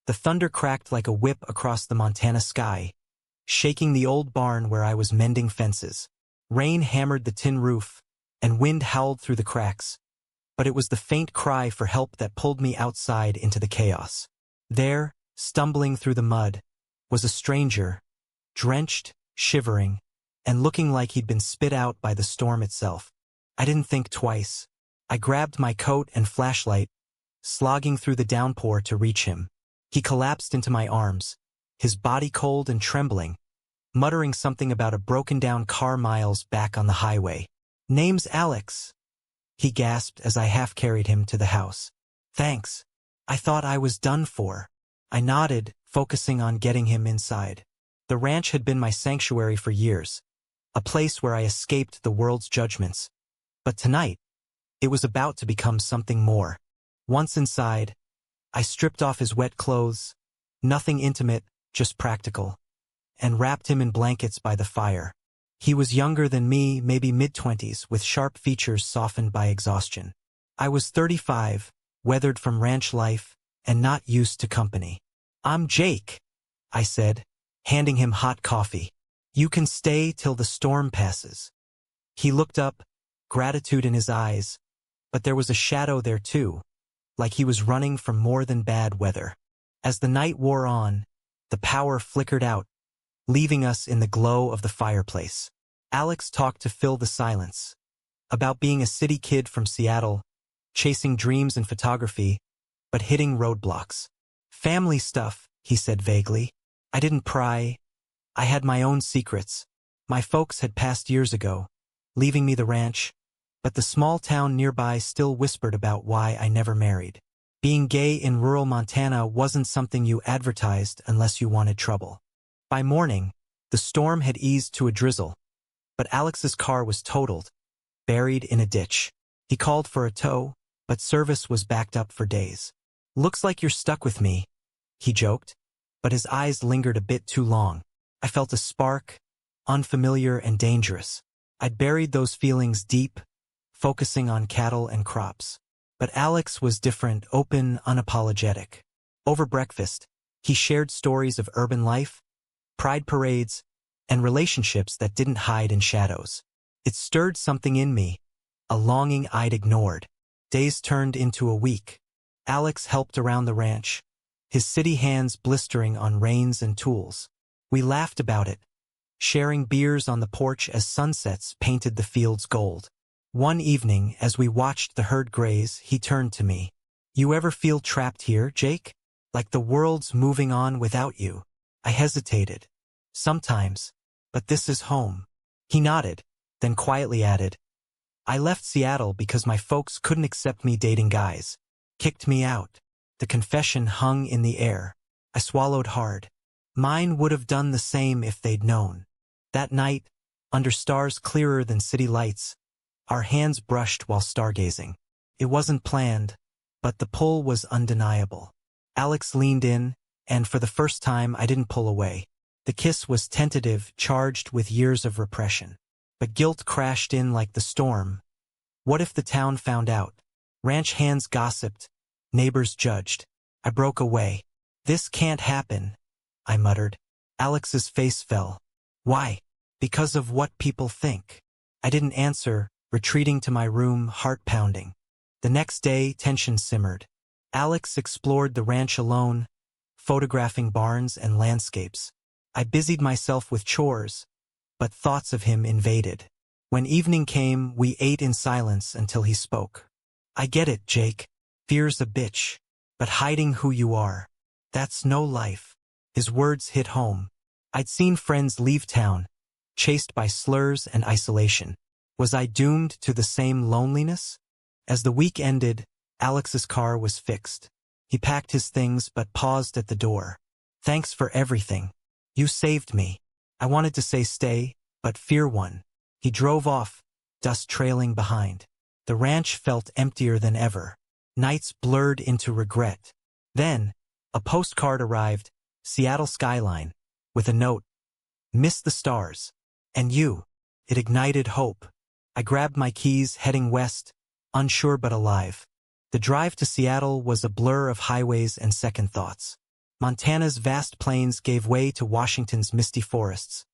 The thunder cracked like a whip across the Montana sky, shaking the old barn where I was mending fences. Rain hammered the tin roof, and wind howled through the cracks, but it was the faint cry for help that pulled me outside into the chaos. There, stumbling through the mud, was a stranger, drenched, shivering, and looking like he'd been spit out by the storm itself. I didn't think twice. I grabbed my coat and flashlight, slogging through the downpour to reach him. He collapsed into my arms, his body cold and trembling, muttering something about a broken-down car miles back on the highway. "Name's Alex," he gasped as I half-carried him to the house. "Thanks. I thought I was done for." I nodded, focusing on getting him inside. The ranch had been my sanctuary for years, a place where I escaped the world's judgments. But tonight, it was about to become something more. Once inside, I stripped off his wet clothes, nothing intimate, just practical, and wrapped him in blankets by the fire. He was younger than me, maybe mid-20s, with sharp features softened by exhaustion. I was 35, weathered from ranch life, and not used to company. "I'm Jake," I said, handing him hot coffee. "You can stay till the storm passes." He looked up, gratitude in his eyes, but there was a shadow there too, like he was running from more than bad weather. As the night wore on, the power flickered out, leaving us in the glow of the fireplace. Alex talked to fill the silence, about being a city kid from Seattle, chasing dreams in photography, but hitting roadblocks. "Family stuff," he said vaguely. I didn't pry. I had my own secrets. My folks had passed years ago, leaving me the ranch, but the small town nearby still whispered about why I never married. Being gay in rural Montana wasn't something you advertised unless you wanted trouble. By morning, the storm had eased to a drizzle, but Alex's car was totaled, buried in a ditch. He called for a tow, but service was backed up for days. "Looks like you're stuck with me," he joked, but his eyes lingered a bit too long. I felt a spark, unfamiliar and dangerous. I'd buried those feelings deep, focusing on cattle and crops. But Alex was different, open, unapologetic. Over breakfast, he shared stories of urban life, pride parades, and relationships that didn't hide in shadows. It stirred something in me, a longing I'd ignored. Days turned into a week. Alex helped around the ranch, his city hands blistering on reins and tools. We laughed about it, sharing beers on the porch as sunsets painted the fields gold. One evening, as we watched the herd graze, he turned to me. "You ever feel trapped here, Jake? Like the world's moving on without you?" I hesitated. "Sometimes, but this is home." He nodded, then quietly added, "I left Seattle because my folks couldn't accept me dating guys. Kicked me out." The confession hung in the air. I swallowed hard. Mine would have done the same if they'd known. That night, under stars clearer than city lights, our hands brushed while stargazing. It wasn't planned, but the pull was undeniable. Alex leaned in, and for the first time I didn't pull away. The kiss was tentative, charged with years of repression. But guilt crashed in like the storm. What if the town found out? Ranch hands gossiped, neighbors judged. I broke away. "This can't happen," I muttered. Alex's face fell. "Why?" "Because of what people think." I didn't answer, retreating to my room, heart pounding. The next day, tension simmered. Alex explored the ranch alone, photographing barns and landscapes. I busied myself with chores, but thoughts of him invaded. When evening came, we ate in silence until he spoke. "I get it, Jake. Fear's a bitch. But hiding who you are, that's no life." His words hit home. I'd seen friends leave town, chased by slurs and isolation. Was I doomed to the same loneliness? As the week ended, Alex's car was fixed. He packed his things but paused at the door. "Thanks for everything. You saved me." I wanted to say stay, but fear won. He drove off, dust trailing behind. The ranch felt emptier than ever. Nights blurred into regret. Then, a postcard arrived, Seattle skyline, with a note, "Miss the stars. And you." It ignited hope. I grabbed my keys, heading west, unsure but alive. The drive to Seattle was a blur of highways and second thoughts. Montana's vast plains gave way to Washington's misty forests,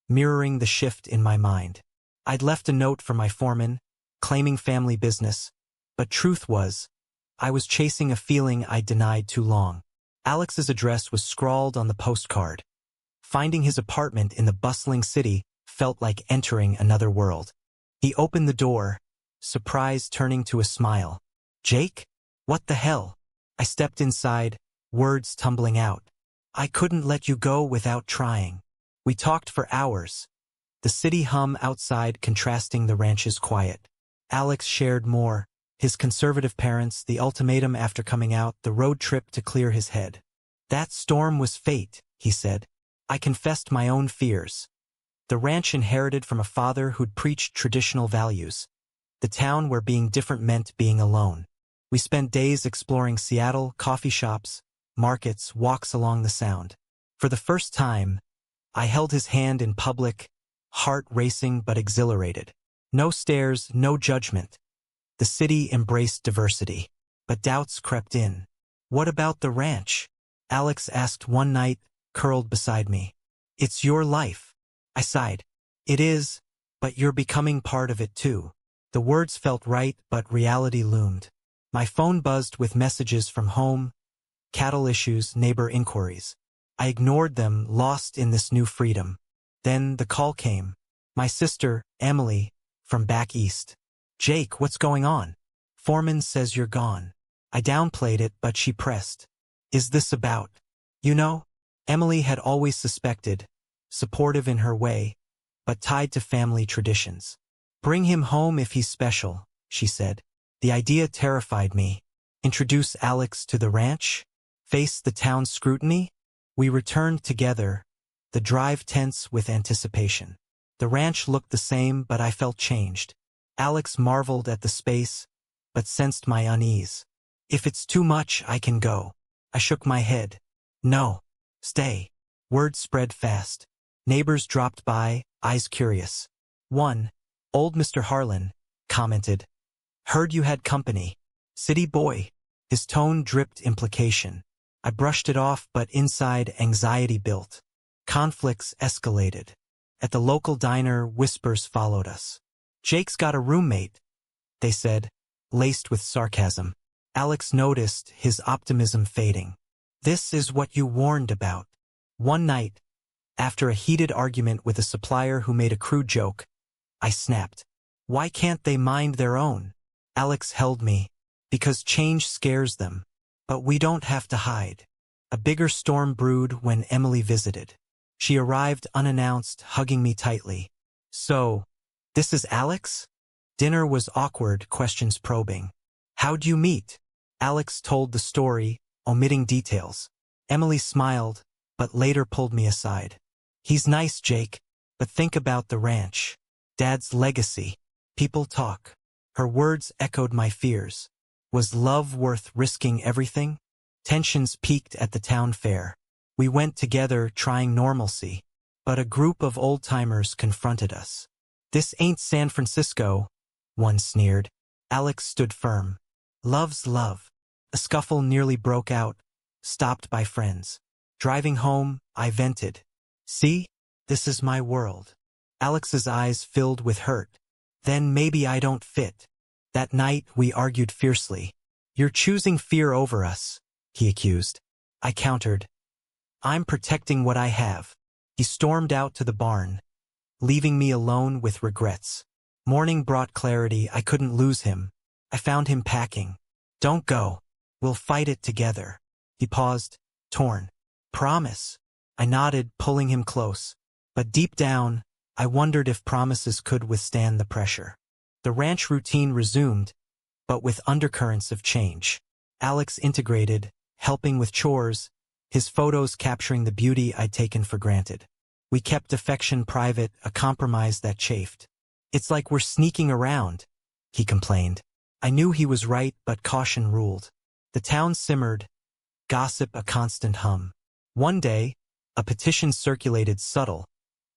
mirroring the shift in my mind. I'd left a note for my foreman, claiming family business, but truth was, I was chasing a feeling I'd denied too long. Alex's address was scrawled on the postcard. Finding his apartment in the bustling city felt like entering another world. He opened the door, surprise turning to a smile. "Jake? What the hell?" I stepped inside, words tumbling out. "I couldn't let you go without trying." We talked for hours, the city hum outside contrasting the ranch's quiet. Alex shared more, his conservative parents, the ultimatum after coming out, the road trip to clear his head. "That storm was fate," he said. I confessed my own fears. The ranch inherited from a father who'd preached traditional values. The town where being different meant being alone. We spent days exploring Seattle, coffee shops, markets, walks along the Sound. For the first time, I held his hand in public, heart racing but exhilarated. No stares, no judgment. The city embraced diversity. But doubts crept in. "What about the ranch?" Alex asked one night, curled beside me. "It's your life." I sighed. "It is, but you're becoming part of it too." The words felt right, but reality loomed. My phone buzzed with messages from home, cattle issues, neighbor inquiries. I ignored them, lost in this new freedom. Then the call came. My sister, Emily, from back east. "Jake, what's going on? Foreman says you're gone." I downplayed it, but she pressed. "Is this about, you know?" Emily had always suspected, supportive in her way, but tied to family traditions. "Bring him home if he's special," she said. The idea terrified me. Introduce Alex to the ranch? Face the town's scrutiny? We returned together, the drive tense with anticipation. The ranch looked the same, but I felt changed. Alex marveled at the space, but sensed my unease. "If it's too much, I can go." I shook my head. "No. Stay." Word spread fast. Neighbors dropped by, eyes curious. One, old Mr. Harlan, commented, "Heard you had company. City boy." His tone dripped implication. I brushed it off, but inside anxiety built. Conflicts escalated. At the local diner, whispers followed us. "Jake's got a roommate," they said, laced with sarcasm. Alex noticed, his optimism fading. "This is what you warned about." One night, after a heated argument with a supplier who made a crude joke, I snapped. "Why can't they mind their own?" Alex held me. "Because change scares them. But we don't have to hide." A bigger storm brewed when Emily visited. She arrived unannounced, hugging me tightly. "So, this is Alex?" Dinner was awkward, questions probing. "How'd you meet?" Alex told the story, omitting details. Emily smiled, but later pulled me aside. "He's nice, Jake, but think about the ranch. Dad's legacy. People talk." Her words echoed my fears. Was love worth risking everything? Tensions peaked at the town fair. We went together, trying normalcy, but a group of old-timers confronted us. "This ain't San Francisco," one sneered. Alex stood firm. "Love's love." A scuffle nearly broke out, stopped by friends. Driving home, I vented. "See? This is my world." Alex's eyes filled with hurt. "Then maybe I don't fit." That night, we argued fiercely. "You're choosing fear over us," he accused. I countered. "I'm protecting what I have." He stormed out to the barn, leaving me alone with regrets. Morning brought clarity. I couldn't lose him. I found him packing. "Don't go. We'll fight it together." He paused, torn. "Promise." I nodded, pulling him close. But deep down, I wondered if promises could withstand the pressure. The ranch routine resumed, but with undercurrents of change. Alex integrated, helping with chores, his photos capturing the beauty I'd taken for granted. We kept affection private, a compromise that chafed. "It's like we're sneaking around," he complained. I knew he was right, but caution ruled. The town simmered, gossip a constant hum. One day, a petition circulated, subtle,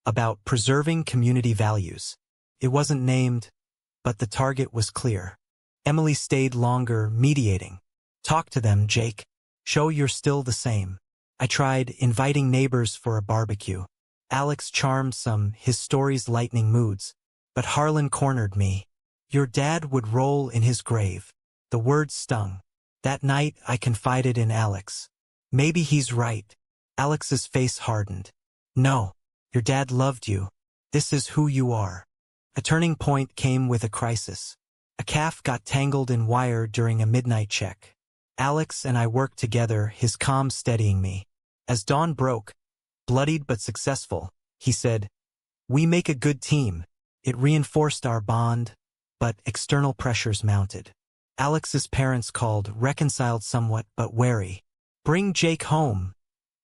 about preserving community values. It wasn't named, but the target was clear. Emily stayed longer, mediating. "Talk to them, Jake. Show you're still the same." I tried inviting neighbors for a barbecue. Alex charmed some, his stories lightening moods. But Harlan cornered me. Your dad would roll in his grave. The words stung. That night, I confided in Alex. Maybe he's right. Alex's face hardened. No, your dad loved you. This is who you are. A turning point came with a crisis. A calf got tangled in wire during a midnight check. Alex and I worked together, his calm steadying me. As dawn broke, bloodied but successful, he said, "We make a good team." It reinforced our bond, but external pressures mounted. Alex's parents called, reconciled somewhat but wary. "Bring Jake home,"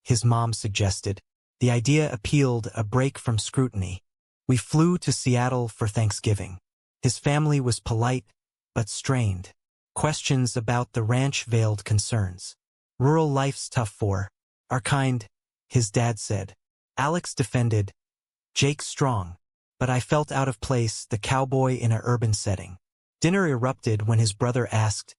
his mom suggested. The idea appealed, a break from scrutiny. We flew to Seattle for Thanksgiving. His family was polite, but strained. Questions about the ranch veiled concerns. Rural life's tough for our kind, his dad said. Alex defended, Jake's strong. But I felt out of place, the cowboy in an urban setting. Dinner erupted when his brother asked,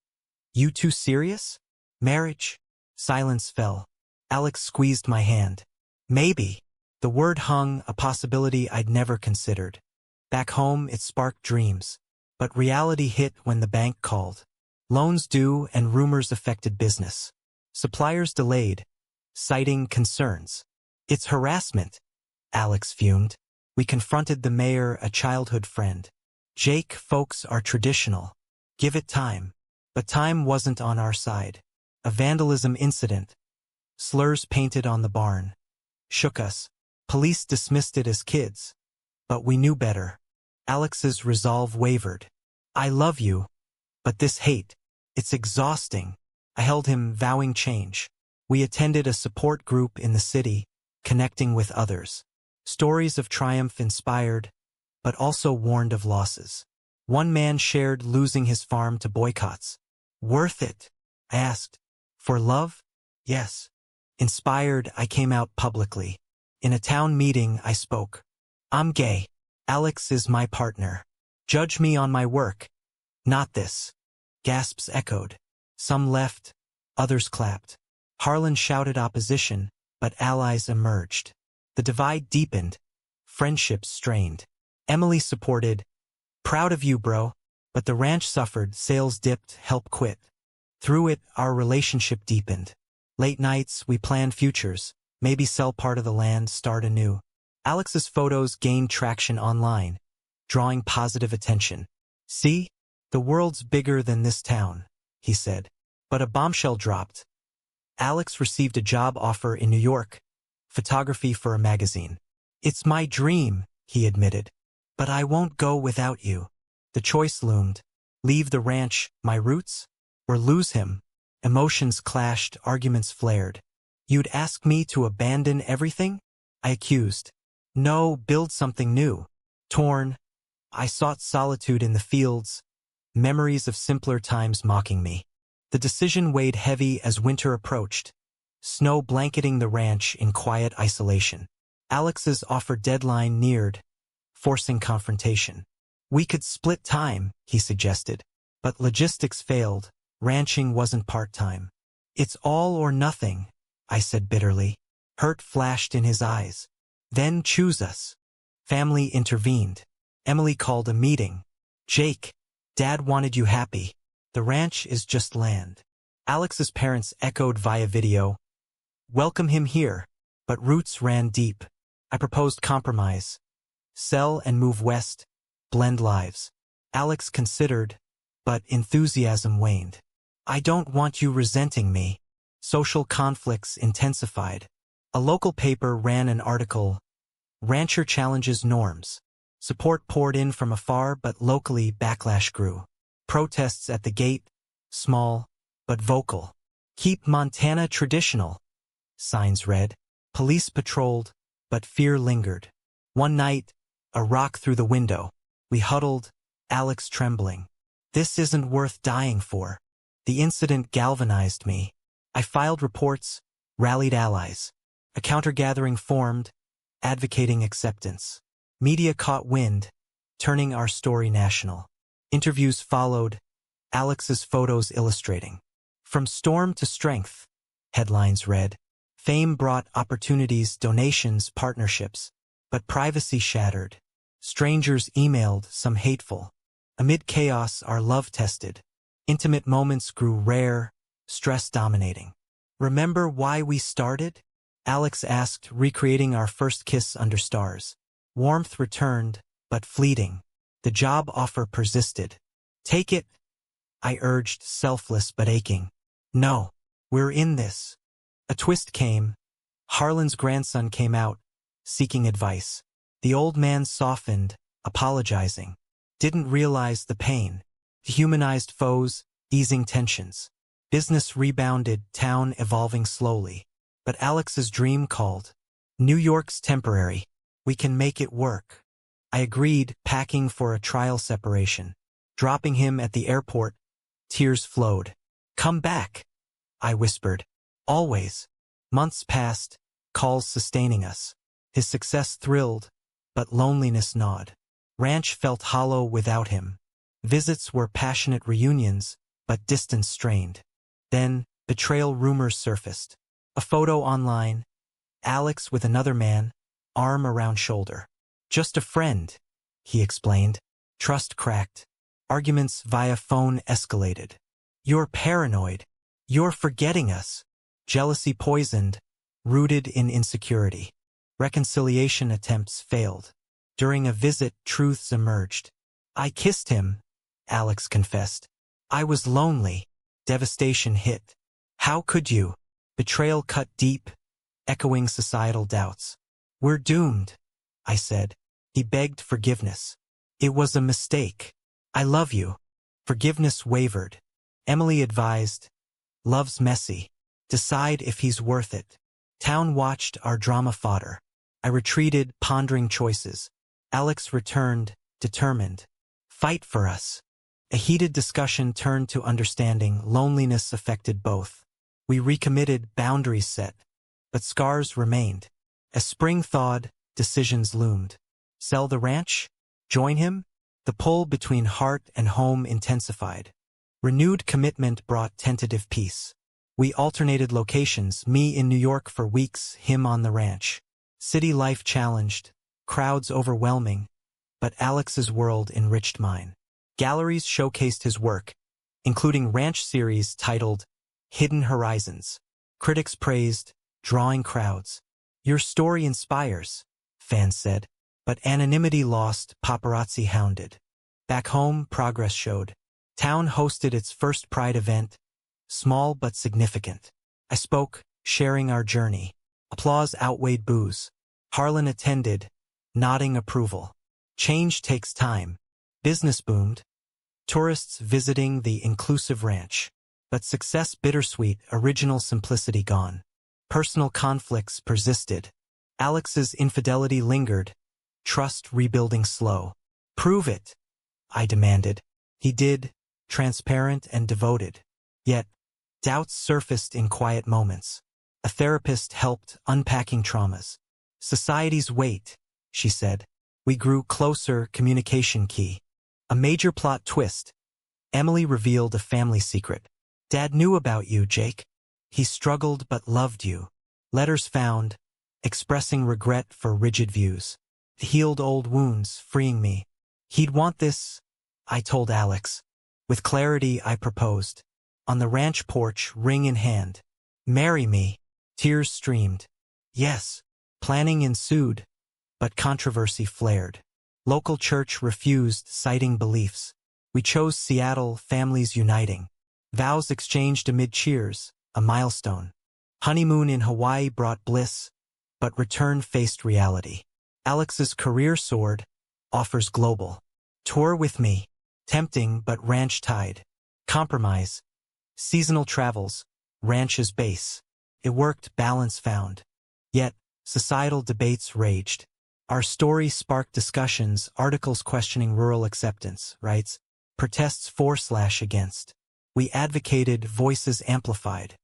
"You too serious? Marriage?" Silence fell. Alex squeezed my hand. Maybe. The word hung, a possibility I'd never considered. Back home, it sparked dreams. But reality hit when the bank called. Loans due and rumors affected business. Suppliers delayed, citing concerns. "It's harassment," Alex fumed. We confronted the mayor, a childhood friend. "Jake, folks are traditional. Give it time." But time wasn't on our side. A vandalism incident, slurs painted on the barn, shook us. Police dismissed it as kids. But we knew better. Alex's resolve wavered. "I love you, but this hate, it's exhausting." I held him, vowing change. We attended a support group in the city, connecting with others. Stories of triumph inspired, but also warned of losses. One man shared losing his farm to boycotts. "Worth it?" I asked. "For love?" "Yes." Inspired, I came out publicly. In a town meeting, I spoke. "I'm gay. Alex is my partner. Judge me on my work. Not this." Gasps echoed. Some left, others clapped. Harlan shouted opposition, but allies emerged. The divide deepened. Friendships strained. Emily supported, "Proud of you, bro." But the ranch suffered, sales dipped, help quit. Through it, our relationship deepened. Late nights, we planned futures. Maybe sell part of the land, start anew. Alex's photos gained traction online, drawing positive attention. "See? The world's bigger than this town," he said. But a bombshell dropped. Alex received a job offer in New York. Photography for a magazine. "It's my dream," he admitted. "But I won't go without you." The choice loomed. Leave the ranch, my roots? Or lose him? Emotions clashed, arguments flared. "You'd ask me to abandon everything?" I accused. "No, build something new." Torn, I sought solitude in the fields, memories of simpler times mocking me. The decision weighed heavy as winter approached, snow blanketing the ranch in quiet isolation. Alex's offer deadline neared, forcing confrontation. "We could split time," he suggested. But logistics failed. Ranching wasn't part-time. "It's all or nothing," I said bitterly. Hurt flashed in his eyes. "Then choose us." Family intervened. Emily called a meeting. "Jake, Dad wanted you happy. The ranch is just land." Alex's parents echoed via video. "Welcome him here." But roots ran deep. I proposed compromise. Sell and move west, blend lives. Alex considered, but enthusiasm waned. "I don't want you resenting me." Social conflicts intensified. A local paper ran an article, "Rancher Challenges Norms." Support poured in from afar, but locally backlash grew. Protests at the gate, small, but vocal. "Keep Montana traditional," signs read. Police patrolled, but fear lingered. One night, a rock through the window. We huddled, Alex trembling. "This isn't worth dying for." The incident galvanized me. I filed reports, rallied allies. A counter-gathering formed, advocating acceptance. Media caught wind, turning our story national. Interviews followed, Alex's photos illustrating. "From storm to strength," headlines read. Fame brought opportunities, donations, partnerships, but privacy shattered. Strangers emailed, some hateful. Amid chaos, our love tested. Intimate moments grew rare, stress dominating. Remember why we started? Alex asked, recreating our first kiss under stars. Warmth returned, but fleeting. The job offer persisted. Take it, I urged, selfless but aching. No, we're in this. A twist came. Harlan's grandson came out, seeking advice. The old man softened, apologizing. Didn't realize the pain. Dehumanized foes, easing tensions. Business rebounded, town evolving slowly. But Alex's dream called. New York's temporary. We can make it work. I agreed, packing for a trial separation. Dropping him at the airport, tears flowed. Come back, I whispered. Always. Months passed, calls sustaining us. His success thrilled, but loneliness gnawed. Ranch felt hollow without him. Visits were passionate reunions, but distance strained. Then, betrayal rumors surfaced. A photo online. Alex with another man, arm around shoulder. Just a friend, he explained. Trust cracked. Arguments via phone escalated. You're paranoid. You're forgetting us. Jealousy poisoned, rooted in insecurity. Reconciliation attempts failed. During a visit, truths emerged. I kissed him, Alex confessed. I was lonely. Devastation hit. How could you? Betrayal cut deep, echoing societal doubts. We're doomed, I said. He begged forgiveness. It was a mistake. I love you. Forgiveness wavered. Emily advised, love's messy. Decide if he's worth it. Town watched our drama fodder. I retreated, pondering choices. Alex returned, determined. Fight for us. A heated discussion turned to understanding. Loneliness affected both. We recommitted, boundaries set. But scars remained. As spring thawed, decisions loomed. Sell the ranch? Join him? The pull between heart and home intensified. Renewed commitment brought tentative peace. We alternated locations, me in New York for weeks, him on the ranch. City life challenged, crowds overwhelming, but Alex's world enriched mine. Galleries showcased his work, including ranch series titled Hidden Horizons. Critics praised, drawing crowds. Your story inspires, fans said, but anonymity lost, paparazzi hounded. Back home, progress showed. Town hosted its first Pride event, small but significant. I spoke, sharing our journey. Applause outweighed boos. Harlan attended, nodding approval. Change takes time. Business boomed. Tourists visiting the inclusive ranch. But success bittersweet, original simplicity gone. Personal conflicts persisted. Alex's infidelity lingered. Trust rebuilding slow. Prove it, I demanded. He did, transparent and devoted. Yet, doubts surfaced in quiet moments. A therapist helped, unpacking traumas. Society's weight, she said. We grew closer, communication key. A major plot twist. Emily revealed a family secret. Dad knew about you, Jake. He struggled but loved you. Letters found, expressing regret for rigid views. Healed old wounds, freeing me. He'd want this, I told Alex. With clarity, I proposed. On the ranch porch, ring in hand. Marry me. Tears streamed. Yes. Planning ensued, but controversy flared. Local church refused, citing beliefs. We chose Seattle, families uniting. Vows exchanged amid cheers, a milestone. Honeymoon in Hawaii brought bliss, but return faced reality. Alex's career soared, offers global. Tour with me, tempting but ranch tied. Compromise, seasonal travels, ranch's base. It worked, balance found. Yet, societal debates raged. Our story sparked discussions, articles questioning rural acceptance, rights, protests for/against. We advocated, voices amplified.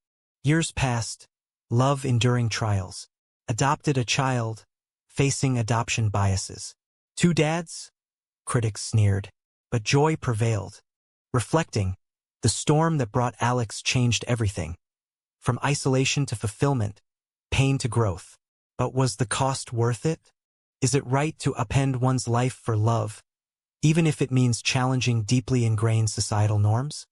Years passed, love enduring trials. Adopted a child, facing adoption biases. Two dads? Critics sneered, but joy prevailed. Reflecting, the storm that brought Alex changed everything. From isolation to fulfillment, pain to growth. But was the cost worth it? Is it right to upend one's life for love, even if it means challenging deeply ingrained societal norms?